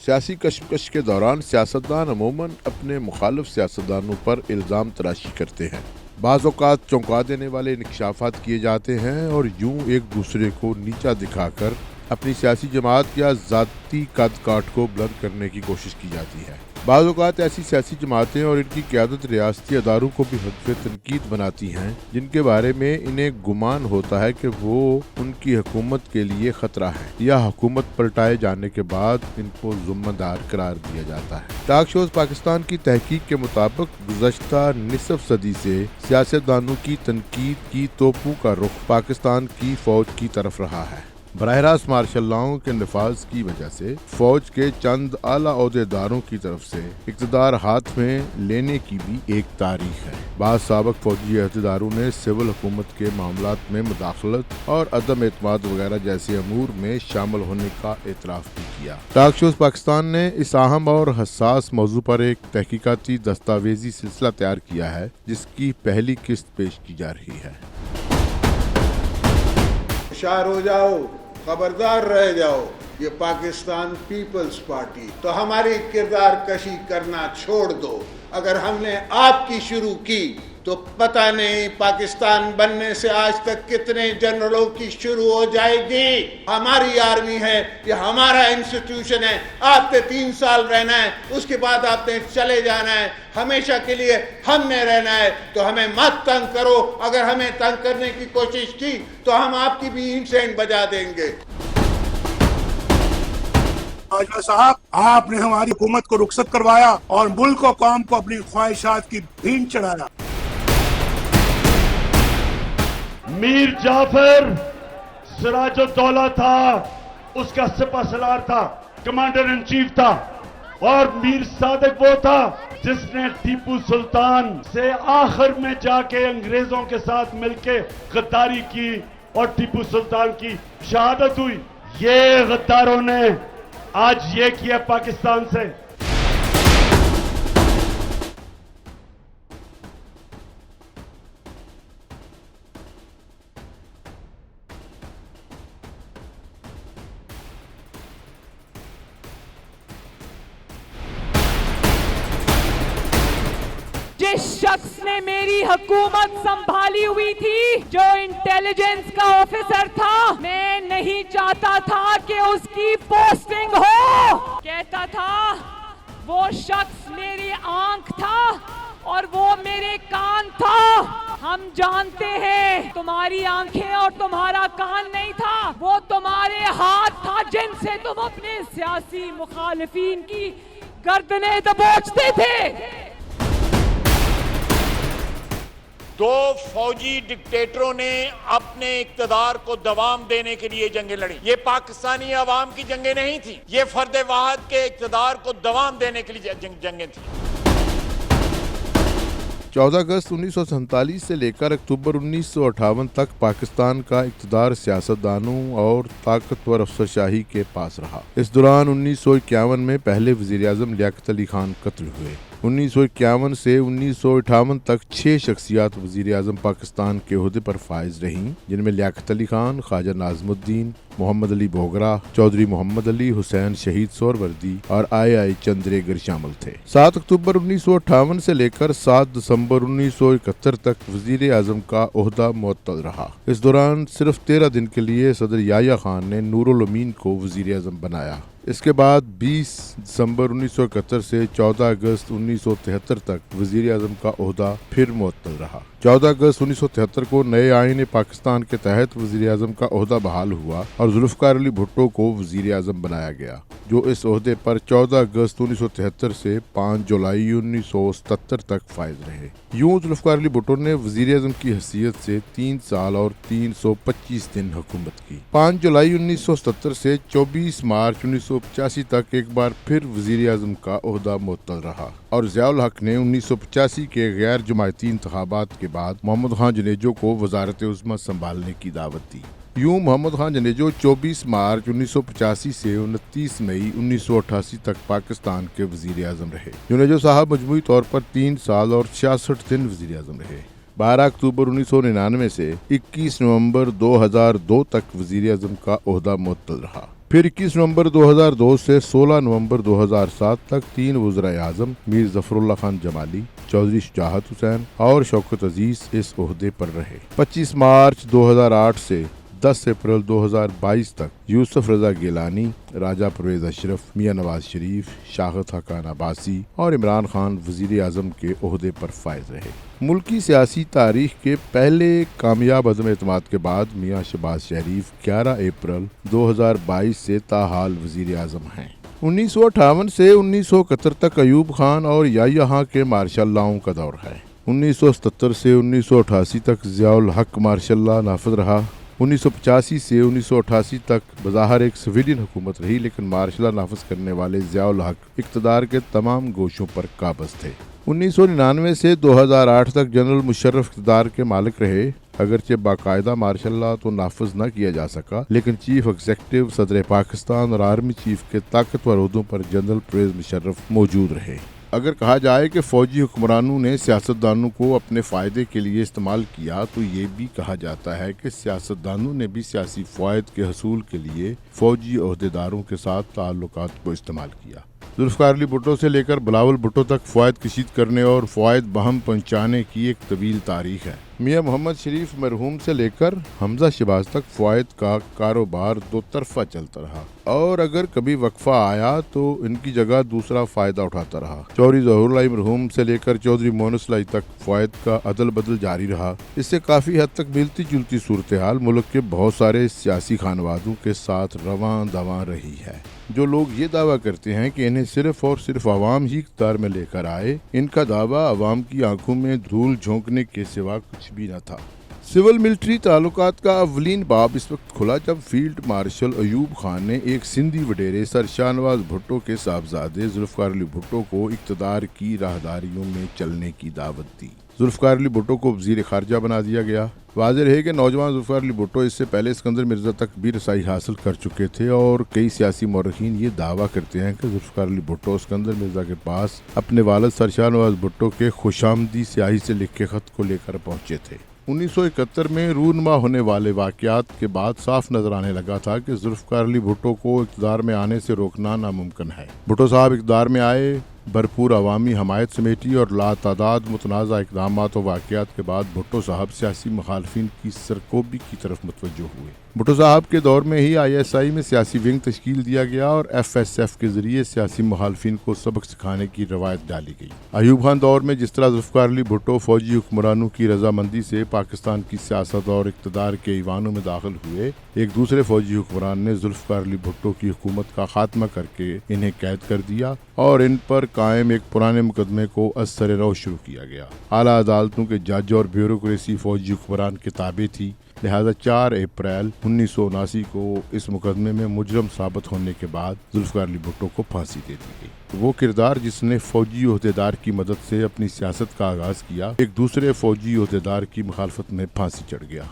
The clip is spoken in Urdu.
سیاسی کشمکش کے دوران سیاستدان عموماً اپنے مخالف سیاستدانوں پر الزام تراشی کرتے ہیں۔ بعض اوقات چونکا دینے والے انکشافات کیے جاتے ہیں اور یوں ایک دوسرے کو نیچا دکھا کر اپنی سیاسی جماعت یا ذاتی قد کاٹ کو بلند کرنے کی کوشش کی جاتی ہے۔ بعض اوقات ایسی سیاسی جماعتیں اور ان کی قیادت ریاستی اداروں کو بھی ہدف تنقید بناتی ہیں جن کے بارے میں انہیں گمان ہوتا ہے کہ وہ ان کی حکومت کے لیے خطرہ ہے یا حکومت پلٹائے جانے کے بعد ان کو ذمہ دار قرار دیا جاتا ہے۔ ٹاک شوز پاکستان کی تحقیق کے مطابق گزشتہ نصف صدی سے سیاستدانوں کی تنقید کی توپوں کا رخ پاکستان کی فوج کی طرف رہا ہے۔ براہ راست مارشل لاؤں کے نفاذ کی وجہ سے فوج کے چند اعلیٰ عہدیداروں کی طرف سے اقتدار ہاتھ میں لینے کی بھی ایک تاریخ ہے۔ بعض سابق فوجی عہدیداروں نے سول حکومت کے معاملات میں مداخلت اور عدم اعتماد وغیرہ جیسے امور میں شامل ہونے کا اعتراف بھی کیا۔ ٹاک شوز پاکستان نے اس اہم اور حساس موضوع پر ایک تحقیقاتی دستاویزی سلسلہ تیار کیا ہے جس کی پہلی قسط پیش کی جا رہی ہے۔ ہوشیار ہو جاؤ، خبردار رہ جاؤ، یہ پاکستان پیپلز پارٹی تو ہماری کردار کشی کرنا چھوڑ دو۔ اگر ہم نے آپ کی شروع کی تو پتہ نہیں پاکستان بننے سے آج تک کتنے جنرلوں کی شروع ہو جائے گی۔ ہماری آرمی ہے، یہ ہمارا انسٹیٹیوشن ہے۔ آپ نے 3 سال رہنا ہے، اس کے بعد آپ نے چلے جانا ہے، ہمیشہ کے لیے ہم نے رہنا ہے، تو ہمیں مت تنگ کرو۔ اگر ہمیں تنگ کرنے کی کوشش کی تو ہم آپ کی بھی اینٹ بجا دیں گے۔ باجوہ صاحب، آپ نے ہماری حکومت کو رخصت کروایا اور ملک و قوم کو اپنی خواہشات کی بھینٹ چڑھایا۔ میر جعفر سراج الدولہ تھا، اس کا سپہ سالار تھا، کمانڈر ان چیف تھا، اور میر صادق وہ تھا جس نے ٹیپو سلطان سے آخر میں جا کے انگریزوں کے ساتھ مل کے غداری کی اور ٹیپو سلطان کی شہادت ہوئی۔ یہ غداروں نے آج یہ کیا پاکستان سے۔ جس شخص نے میری حکومت سنبھالی ہوئی تھی، جو انٹیلیجنس کا آفیسر تھا، میں نہیں چاہتا تھا کہ اس کی پوسٹنگ ہو۔ کہتا تھا وہ شخص میری آنکھ تھا اور وہ میرے کان تھا۔ ہم جانتے ہیں تمہاری آنکھیں اور تمہارا کان نہیں تھا، وہ تمہارے ہاتھ تھا جن سے تم اپنے سیاسی مخالفین کی گردنیں دبوچتے تھے۔ 2 فوجی ڈکٹیٹروں نے اپنے اقتدار کو دوام دینے کے لیے جنگیں لڑی۔ یہ پاکستانی عوام کی جنگیں نہیں تھیں، یہ فرد واحد کے اقتدار کو دوام دینے کے لیے جنگیں تھیں۔ 14 اگست 1947 سے لے کر اکتوبر 1958 تک پاکستان کا اقتدار سیاستدانوں اور طاقتور افسرشاہی کے پاس رہا۔ اس دوران 1951 میں پہلے وزیر اعظم لیاقت علی خان قتل ہوئے۔ 1951 سے 1958 تک 6 شخصیات وزیر اعظم پاکستان کے عہدے پر فائز رہیں، جن میں لیاقت علی خان، خواجہ ناظم الدین، محمد علی بوگرا، چودھری محمد علی، حسین شہید سہروردی اور آئی چندریگر شامل تھے۔ 7 اکتوبر 1958 سے لے کر 7 دسمبر 1971 تک وزیر اعظم کا عہدہ معطل رہا۔ اس دوران صرف 13 دن کے لیے صدر یحییٰ خان نے نور الامین کو وزیر اعظم بنایا۔ اس کے بعد 20 دسمبر 1971 سے 14 اگست 1973 تک وزیر اعظم کا عہدہ پھر معطل رہا۔ 14 اگست 1973 کو نئے آئین پاکستان کے تحت وزیر اعظم کا عہدہ بحال ہوا اور ذوالفقار علی بھٹو کو وزیر اعظم بنایا گیا، جو اس عہدے پر 14 اگست 1973 سے 5 جولائی 1977 تک فائز رہے۔ یوں ذوالفقار علی بھٹو نے وزیر اعظم کی حیثیت سے 3 سال اور 325 دن حکومت کی۔ 5 جولائی 1977 سے 24 مارچ 1985 تک ایک بار پھر وزیر اعظم کا عہدہ معطل رہا اور ضیاء الحق نے 1985 کے غیر جماعتی انتخابات کے بعد محمد خان جنیجو کو وزارت عظمیٰ سنبھالنے کی دعوت دی۔ یوں محمد خان جنیجو 24 مارچ 1985 سے 29 مئی 1988 تک پاکستان کے وزیر اعظم رہے۔ جنیجو صاحب مجموعی طور پر 3 سال اور 66 دن وزیر اعظم رہے۔ 12 اکتوبر 1999 سے 21 نومبر 2002 تک وزیر اعظم کا عہدہ معطل رہا۔ پھر 21 نومبر 2002 سے 16 نومبر 2007 تک 3 وزرائے اعظم میر ظفر اللہ خان جمالی، چودھری شجاعت حسین اور شوکت عزیز اس عہدے پر رہے۔ 25 مارچ 2008 سے 10 اپریل 2022 تک یوسف رضا گیلانی، راجہ پرویز اشرف، میاں نواز شریف، شاہد حقان عباسی اور عمران خان وزیر اعظم کے عہدے پر فائز رہے۔ ملکی سیاسی تاریخ کے پہلے کامیاب عدم اعتماد کے بعد میاں شہباز شریف 11 اپریل 2022 سے تاحال وزیر اعظم ہیں۔ 1958 سے 1971 تک ایوب خان اور یحییٰ خان کے مارشل لاؤں کا دور ہے۔ 1977 سے 1988 تک ضیاء الحق مارشل لا نافذ رہا۔ 1985 سے 1988 تک بظاہر ایک سویلین حکومت رہی، لیکن مارشل لا نافذ کرنے والے ضیاء الحق اقتدار کے تمام گوشوں پر قابض تھے۔ 1999 سے 2008 تک جنرل مشرف اقتدار کے مالک رہے۔ اگرچہ باقاعدہ مارشل لا تو نافذ نہ کیا جا سکا، لیکن چیف ایگزیکٹو، صدر پاکستان اور آرمی چیف کے طاقتور عہدوں پر جنرل پرویز مشرف موجود رہے۔ اگر کہا جائے کہ فوجی حکمرانوں نے سیاستدانوں کو اپنے فائدے کے لیے استعمال کیا، تو یہ بھی کہا جاتا ہے کہ سیاستدانوں نے بھی سیاسی فوائد کے حصول کے لیے فوجی عہدیداروں کے ساتھ تعلقات کو استعمال کیا۔ ذوالفقار علی بھٹو سے لے کر بلاول بھٹو تک فوائد کشید کرنے اور فوائد بہم پہنچانے کی ایک طویل تاریخ ہے۔ میاں محمد شریف مرحوم سے لے کر حمزہ شہباز تک فوائد کا کاروبار دو طرفہ چلتا رہا، اور اگر کبھی وقفہ آیا تو ان کی جگہ دوسرا فائدہ اٹھاتا رہا۔ چودھری ظہور اللہ مرحوم سے لے کر چودھری مونس لائی تک فوائد کا عدل بدل جاری رہا۔ اس سے کافی حد تک ملتی جلتی صورتحال ملک کے بہت سارے سیاسی خانوادوں کے ساتھ رواں دواں رہی ہے۔ جو لوگ یہ دعویٰ کرتے ہیں کہ انہیں صرف اور صرف عوام ہی اقتدار میں لے کر آئے، ان کا دعویٰ عوام کی آنکھوں میں دھول جھونکنے کے سوا کچھ بھی نہ تھا۔ سول ملٹری تعلقات کا اولین باب اس وقت کھلا جب فیلڈ مارشل ایوب خان نے ایک سندھی وڈیرے سر شاہ نواز بھٹو کے صاحبزادے ذوالفقار علی بھٹو کو اقتدار کی راہداریوں میں چلنے کی دعوت دی۔ ذوالفقار علی بھٹو کو وزیر خارجہ بنا دیا گیا۔ واضح رہے کہ نوجوان ذوالفقار علی بھٹو اس سے پہلے اسکندر مرزا تک بھی رسائی حاصل کر چکے تھے، اور کئی سیاسی مورخین یہ دعویٰ کرتے ہیں کہ ذوالفقار علی بھٹو اسکندر مرزا کے پاس اپنے والد سر شاہ نواز بھٹو کے خوشامدی سیاہی سے لکھے خط کو لے کر پہنچے تھے۔ 1971 میں رونما ہونے والے واقعات کے بعد صاف نظر آنے لگا تھا کہ ذوالفقار علی بھٹو کو اقتدار میں آنے سے روکنا ناممکن ہے۔ بھٹو صاحب اقتدار میں آئے، بھرپور عوامی حمایت سمیٹی اور لاتعداد متنازع اقدامات و واقعات کے بعد بھٹو صاحب سیاسی مخالفین کی سرکوبی کی طرف متوجہ ہوئے۔ بھٹو صاحب کے دور میں ہی ISI میں سیاسی ونگ تشکیل دیا گیا اور FSF کے ذریعے سیاسی مخالفین کو سبق سکھانے کی روایت ڈالی گئی۔ ایوب خان دور میں جس طرح ذوالفقار علی بھٹو فوجی حکمرانوں کی رضامندی سے پاکستان کی سیاست اور اقتدار کے ایوانوں میں داخل ہوئے، ایک دوسرے فوجی حکمران نے ذوالفقار علی بھٹو کی حکومت کا خاتمہ کر کے انہیں قید کر دیا اور ان پر قائم ایک پرانے مقدمے کو از سر نو شروع کیا گیا۔ اعلیٰ عدالتوں کے جج اور بیوروکریسی فوجی حکمران کے تابع تھی، لہذا 4 اپریل 1979 کو اس مقدمے میں مجرم ثابت ہونے کے بعد ذوالفقار علی بھٹو کو پھانسی دے دی گئی۔ وہ کردار جس نے فوجی عہدیدار کی مدد سے اپنی سیاست کا آغاز کیا، ایک دوسرے فوجی عہدیدار کی مخالفت میں پھانسی چڑھ گیا۔